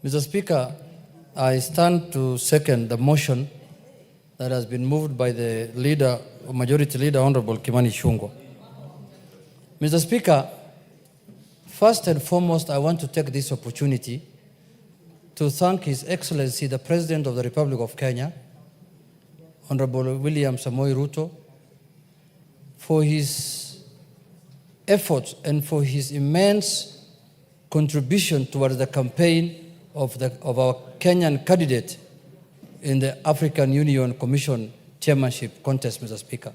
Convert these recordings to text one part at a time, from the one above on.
Mr. Speaker, I stand to second the motion that has been moved by the leader, Majority Leader, Honorable Kimani Ichung'wah. Mr. Speaker, first and foremost, I want to take this opportunity to thank His Excellency, the President of the Republic of Kenya, Honorable William Samoei Ruto, for his efforts and for his immense contribution towards the campaign of our Kenyan candidate in the African Union Commission chairmanship contest, Mr. Speaker.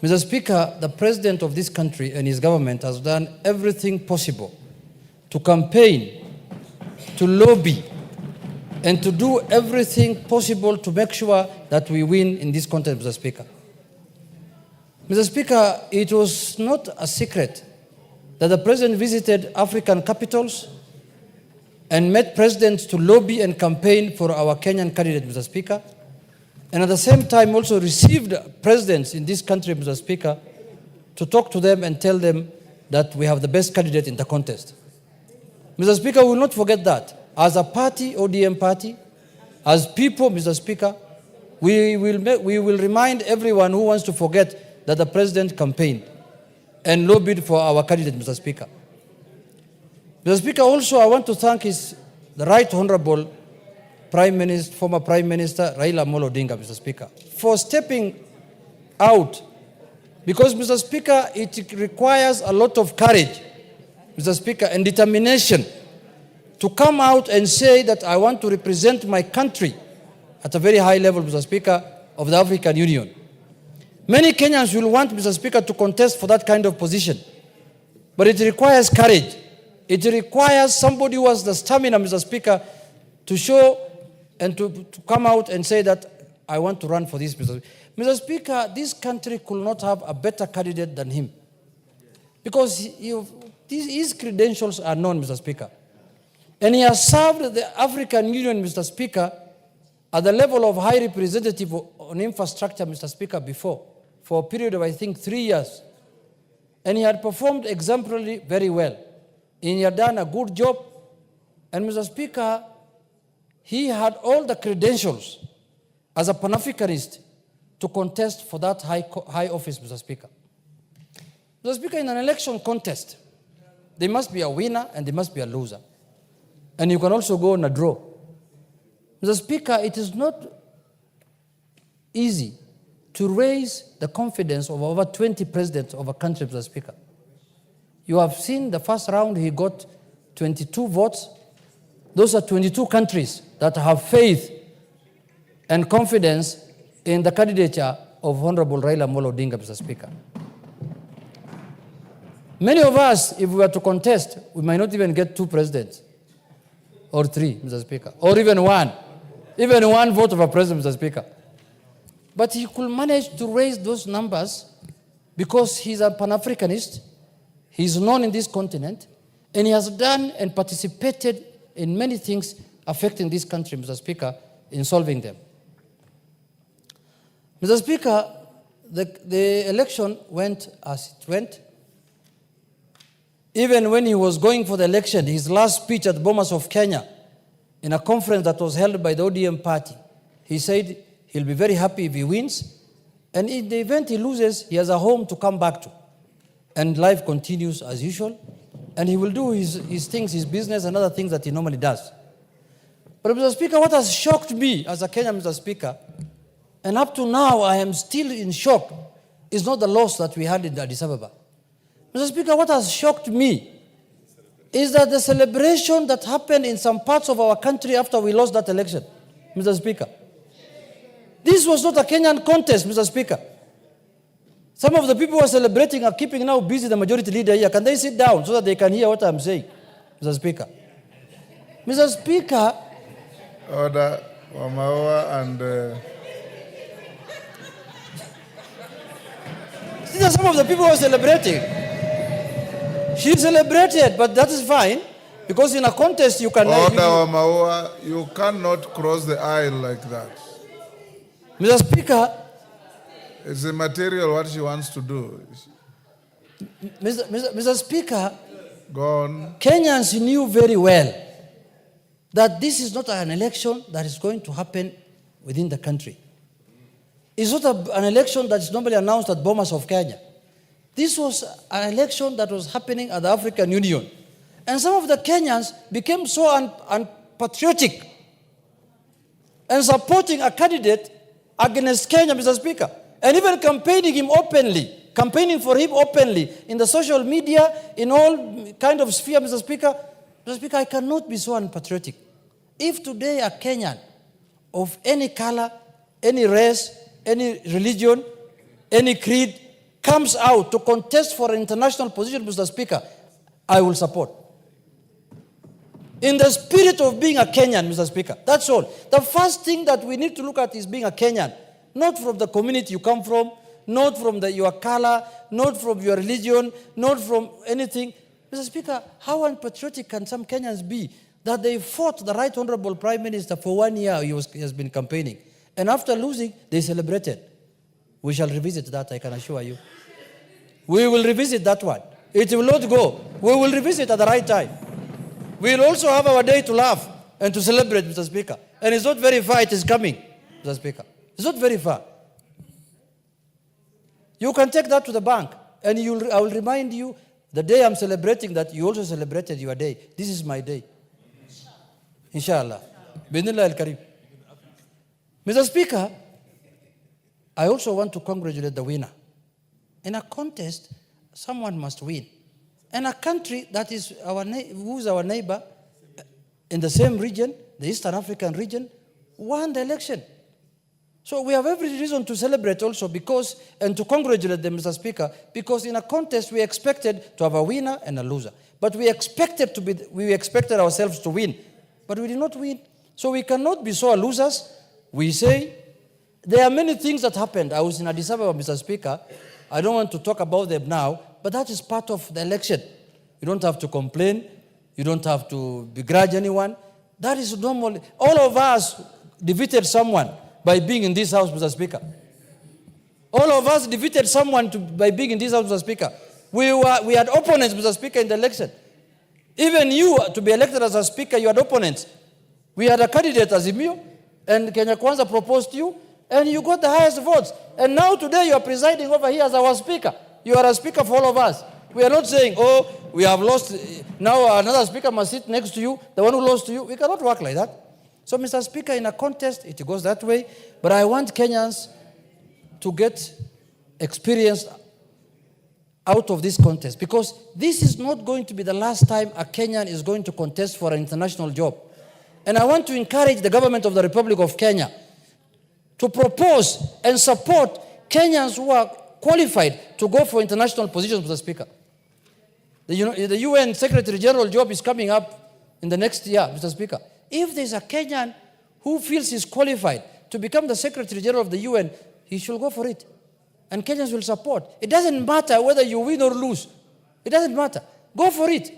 Mr. Speaker, the President of this country and his government has done everything possible to campaign, to lobby, and to do everything possible to make sure that we win in this contest, Mr. Speaker. Mr. Speaker, it was not a secret that the President visited African capitals and met presidents to lobby and campaign for our Kenyan candidate, Mr. Speaker, and at the same time also received presidents in this country, Mr. Speaker, to talk to them and tell them that we have the best candidate in the contest. Mr. Speaker, we will not forget that. As a party, ODM party, as people, Mr. Speaker, we will remind everyone who wants to forget that the President campaigned and lobbied for our candidate, Mr. Speaker. Mr. Speaker, also I want to thank the Right Honorable former Prime Minister Raila Odinga, Mr. Speaker, for stepping out, because, Mr. Speaker, it requires a lot of courage, Mr. Speaker, and determination to come out and say that I want to represent my country at a very high level, Mr. Speaker, of the African Union. Many Kenyans will want, Mr. Speaker, to contest for that kind of position, but it requires courage. It requires somebody who has the stamina, Mr. Speaker, to show and to come out and say that I want to run for this, Mr. Speaker. Mr. Speaker, this country could not have a better candidate than him, because his credentials are known, Mr. Speaker. And he has served the African Union, Mr. Speaker, at the level of High Representative on Infrastructure, Mr. Speaker, before, for a period of, I think, 3 years. And he had performed exemplarily very well. And he had done a good job. And, Mr. Speaker, he had all the credentials as a Pan-Africanist to contest for that high office, Mr. Speaker. Mr. Speaker, in an election contest, there must be a winner and there must be a loser. And you can also go on a draw. Mr. Speaker, it is not easy to raise the confidence of over 20 presidents of a country, Mr. Speaker. You have seen the first round, he got 22 votes. Those are 22 countries that have faith and confidence in the candidature of Honorable Raila Odinga, Mr. Speaker. Many of us, if we were to contest, we might not even get 2 presidents. Or 3, Mr. Speaker, or even 1 vote of a president, Mr. Speaker. But he could manage to raise those numbers because he's a Pan-Africanist, he's known in this continent, and he has done and participated in many things affecting this country, Mr. Speaker, in solving them. Mr. Speaker, the election went as it went. Even when he was going for the election, his last speech at Bomas of Kenya, in a conference that was held by the ODM party, he said he'll be very happy if he wins, and in the event he loses, he has a home to come back to. And life continues as usual, and he will do his things, his business, and other things that he normally does. But, Mr. Speaker, what has shocked me as a Kenyan, Mr. Speaker, and up to now I am still in shock, is not the loss that we had in Addis Ababa. Mr. Speaker, what has shocked me is that the celebration that happened in some parts of our country after we lost that election, Mr. Speaker. This was not a Kenyan contest, Mr. Speaker. Some of the people who are celebrating are keeping now busy the majority leader here. Can they sit down so that they can hear what I'm saying, Mr. Speaker? Mr. Speaker. Order, Wamawa and... These are some of the people who are celebrating. She celebrated, but that is fine, because in a contest you can... Order, Wamawa, you cannot cross the aisle like that. Mr. Speaker... It's immaterial what she wants to do. Mr. Speaker... Go on. Kenyans knew very well that this is not an election that is going to happen within the country. It's not an election that is normally announced at Bomas of Kenya. This was an election that was happening at the African Union. And some of the Kenyans became so unpatriotic and supporting a candidate against Kenya, Mr. Speaker, and even campaigning for him openly in the social media, in all kind of sphere, Mr. Speaker. Mr. Speaker, I cannot be so unpatriotic. If today a Kenyan of any color, any race, any religion, any creed comes out to contest for an international position, Mr. Speaker, I will support. In the spirit of being a Kenyan, Mr. Speaker, that's all. The first thing that we need to look at is being a Kenyan, not from the community you come from, not from your color, not from your religion, not from anything. Mr. Speaker, how unpatriotic can some Kenyans be that they fought the Right Honorable Prime Minister for 1 year he has been campaigning, and after losing, they celebrated? We shall revisit that, I can assure you. We will revisit that one. It will not go. We will revisit at the right time. We will also have our day to laugh and to celebrate, Mr. Speaker. And it's not very far, it is coming, Mr. Speaker. It's not very far. You can take that to the bank, and I will remind you the day I'm celebrating that you also celebrated your day. This is my day. Inshallah. Bismillah al-Karim. Mr. Speaker, I also want to congratulate the winner. In a contest, someone must win. And a country that is who is our neighbor in the same region, the Eastern African region, won the election. So we have every reason to celebrate also and to congratulate them, Mr. Speaker, because in a contest we expected to have a winner and a loser. But we expected ourselves to win, but we did not win. So we cannot be so losers. We say there are many things that happened. I was in Addis Ababa, Mr. Speaker. I don't want to talk about them now, but that is part of the election. You don't have to complain. You don't have to begrudge anyone. That is normal. All of us defeated someone by being in this house, Mr. Speaker. All of us defeated someone by being in this house, Mr. Speaker. We had opponents, Mr. Speaker, in the election. Even you, to be elected as a speaker, you had opponents. We had a candidate, Azimio, and Kenya Kwanza proposed you, and you got the highest votes. And now today you are presiding over here as our speaker. You are a speaker for all of us. We are not saying, oh, we have lost, now another speaker must sit next to you, the one who lost to you. We cannot work like that. So, Mr. Speaker, in a contest, it goes that way. But I want Kenyans to get experience out of this contest, because this is not going to be the last time a Kenyan is going to contest for an international job. And I want to encourage the government of the Republic of Kenya to propose and support Kenyans who are qualified to go for international positions, Mr. Speaker. The UN Secretary General job is coming up in the next year, Mr. Speaker. If there's a Kenyan who feels he's qualified to become the Secretary General of the UN, he should go for it. And Kenyans will support. It doesn't matter whether you win or lose. It doesn't matter. Go for it.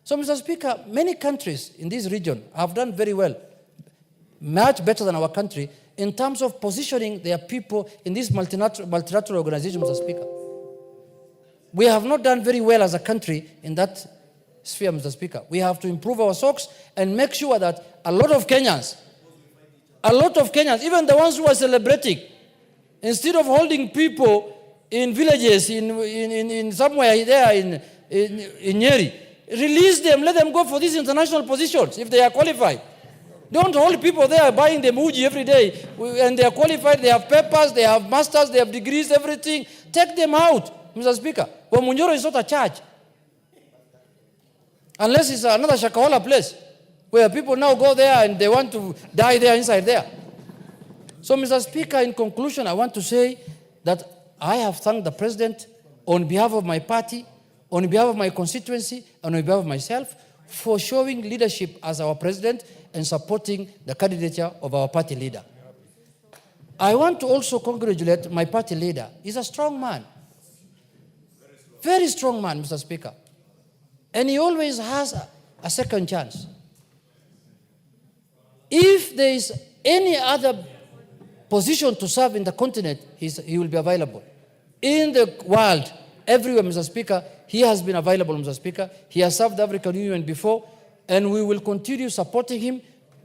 So, Mr. Speaker, many countries in this region have done very well, much better than our country, in terms of positioning their people in this multilateral organization, Mr. Speaker. We have not done very well as a country in that sphere, Mr. Speaker. We have to improve our socks and make sure that a lot of Kenyans, even the ones who are celebrating, instead of holding people in villages, in somewhere there in Nyeri, release them, let them go for these international positions if they are qualified. Don't hold people there buying them uji every day, and they are qualified, they have papers, they have masters, they have degrees, everything. Take them out, Mr. Speaker. Wamunyoro is not a church. Unless it's another Shakahola place, where people now go there and they want to die there inside there. So, Mr. Speaker, in conclusion, I want to say that I have thanked the President on behalf of my party, on behalf of my constituency, and on behalf of myself, for showing leadership as our President and supporting the candidature of our party leader. I want to also congratulate my party leader. He's a strong man. Very strong man, Mr. Speaker. And he always has a second chance. If there is any other position to serve in the continent, he will be available. In the world, everywhere, Mr. Speaker, he has been available, Mr. Speaker. He has served the African Union before. and we will continue supporting him,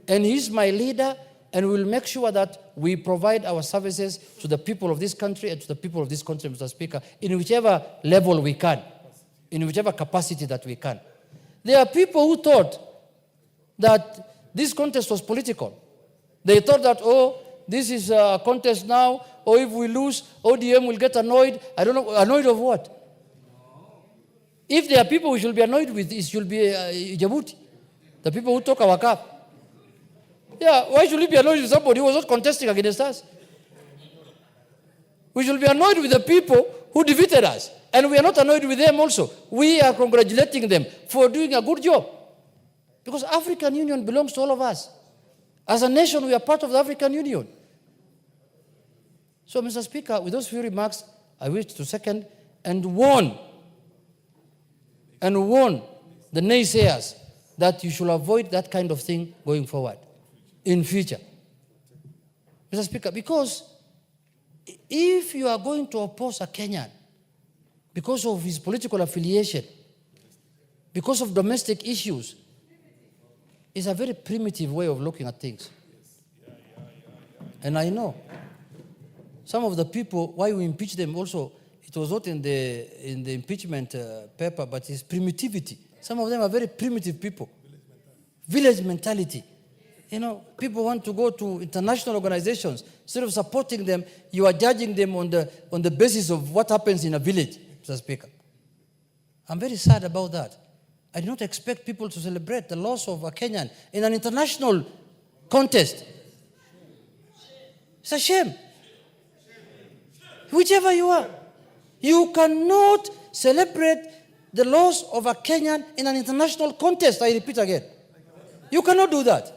and he's my leader, and we will make sure that we provide our services to the people of this country and to the people of this country, Mr. Speaker, in whichever level we can, in whichever capacity that we can. There are people who thought that this contest was political. They thought that, oh, this is a contest now, or if we lose, ODM will get annoyed. I don't know, annoyed of what? If there are people we should be annoyed with, it should be Djibouti, the people who took our cup. Yeah, why should we be annoyed with somebody who was not contesting against us? We should be annoyed with the people who defeated us. And we are not annoyed with them also. We are congratulating them for doing a good job. Because African Union belongs to all of us. As a nation, we are part of the African Union. So, Mr. Speaker, with those few remarks, I wish to second and warn the naysayers that you should avoid that kind of thing going forward in future. Mr. Speaker, because if you are going to oppose a Kenyan because of his political affiliation, because of domestic issues, it's a very primitive way of looking at things. And I know some of the people, why we impeach them also, it was not in the impeachment paper, but it's primitivity. Some of them are very primitive people. Village mentality. You know, people want to go to international organizations. Instead of supporting them, you are judging them on the basis of what happens in a village, Mr. Speaker. I'm very sad about that. I do not expect people to celebrate the loss of a Kenyan in an international contest. It's a shame. Whichever you are, you cannot celebrate the loss of a Kenyan in an international contest. I repeat again. You cannot do that.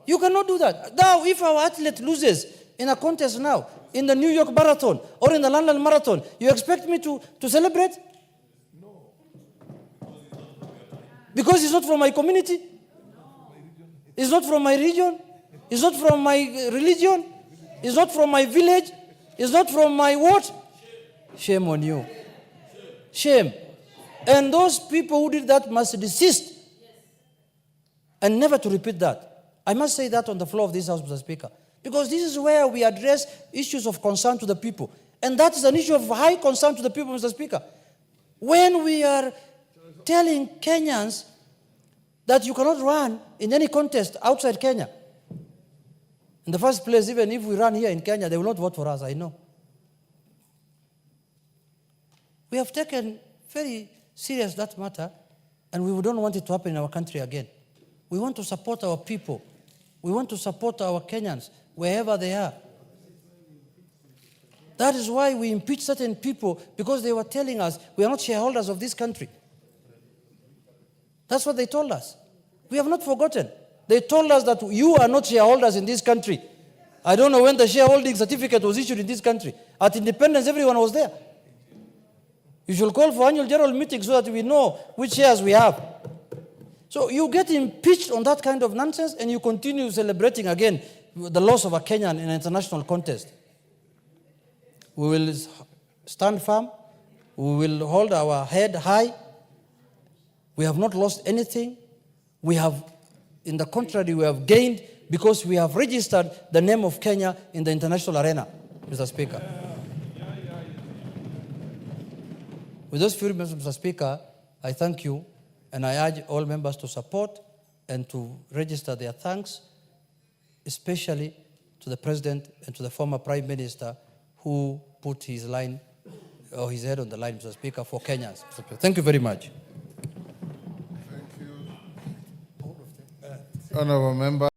You cannot do that. Now, if our athlete loses in a contest now, in the New York Marathon or in the London Marathon, you expect me to celebrate? Because it's not from my community? It's not from my region? It's not from my religion? It's not from my village? It's not from my what? Shame on you. Shame. And those people who did that must desist. And never to repeat that. I must say that on the floor of this House, Mr. Speaker. Because this is where we address issues of concern to the people. And that is an issue of high concern to the people, Mr. Speaker. When we are telling Kenyans that you cannot run in any contest outside Kenya. In the first place, even if we run here in Kenya, they will not vote for us, I know. We have taken very serious that matter, and we don't want it to happen in our country again. We want to support our people. We want to support our Kenyans, wherever they are. That is why we impeach certain people, because they were telling us we are not shareholders of this country. That's what they told us. We have not forgotten. They told us that you are not shareholders in this country. I don't know when the shareholding certificate was issued in this country. At independence, everyone was there. You should call for annual general meeting so that we know which shares we have. So you get impeached on that kind of nonsense, and you continue celebrating again the loss of a Kenyan in an international contest. We will stand firm. We will hold our head high. We have not lost anything. We have, in the contrary, we have gained because we have registered the name of Kenya in the international arena, Mr. Speaker. With those few remarks, Mr. Speaker, I thank you, and I urge all members to support and to register their thanks, especially to the President and to the former Prime Minister who put his line, or his head on the line, Mr. Speaker, for Kenyans. Mr. Speaker. Thank you very much. Thank you. Honourable Member.